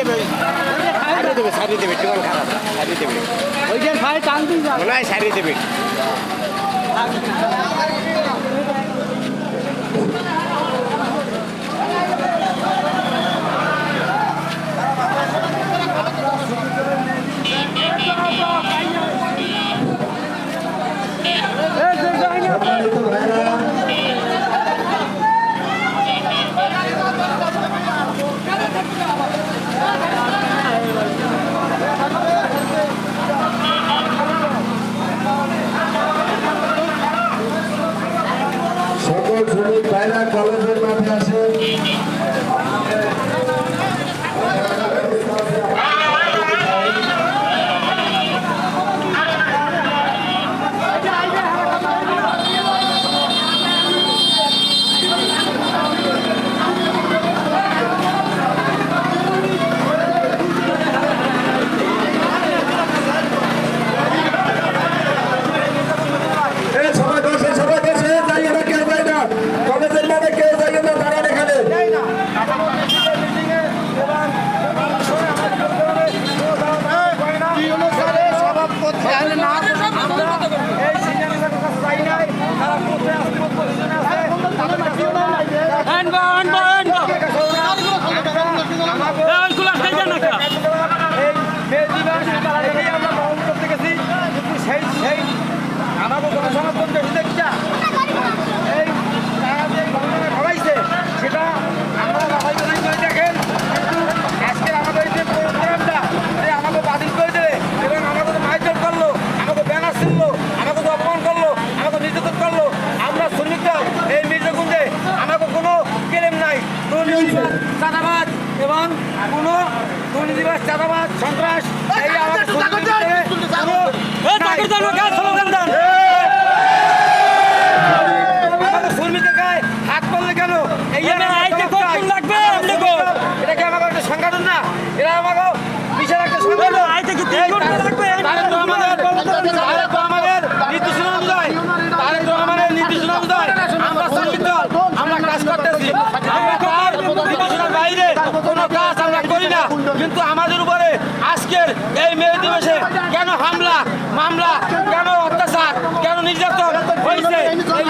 দেবে সারিয়ে দেবে টিউন খারাপ সারিয়ে দেবে ওই যে ভাই টানতেই যাবে মনে হয় সারিয়ে দেবে সকল শ্রমিক ভাইরা কলেজের মাঠে আসে। আমাকে গণসমর্থন বেশি দেখছা এই তারা যে ঘটনা ঘটাইছে সেটা আমরা বাছাই করে দেখেন কিন্তু আজকে আমাদের যে প্রোগ্রামটা আমাকে বাতিল করে দেবে এবং আমাকে মাইজল করলো আমাকে ব্যানার ছিনলো আমাকে অপমান করলো আমাকে নির্যাতন করলো আমরা শ্রমিকরা এই মির্জাকুণ্ডে আমাকে কোনো ক্লেম নাই দুর্নীতিবাদ চাঁদাবাদ এবং কোনো দুর্নীতিবাদ চাঁদাবাদ সন্ত্রাস এই আমাকে শ্রমিকের গায়ে হাত পড়লে কেন এটাকে আমাকে একটা সংগঠন না এরা আমাকে বিশাল একটা সংগঠন আমাদের নির্দেশনা অনুযায়ী আমরা শ্রমিক দল আমরা কাজ করতেছি আমরা কার নির্দেশনার বাইরে কোনো কাজ আমরা করি না কিন্তু আমাদের উপরে আজকের এই মে দিবসে কেন হামলা মামলা কেন অত্যাচার কেন নির্যাতন হয়েছে এই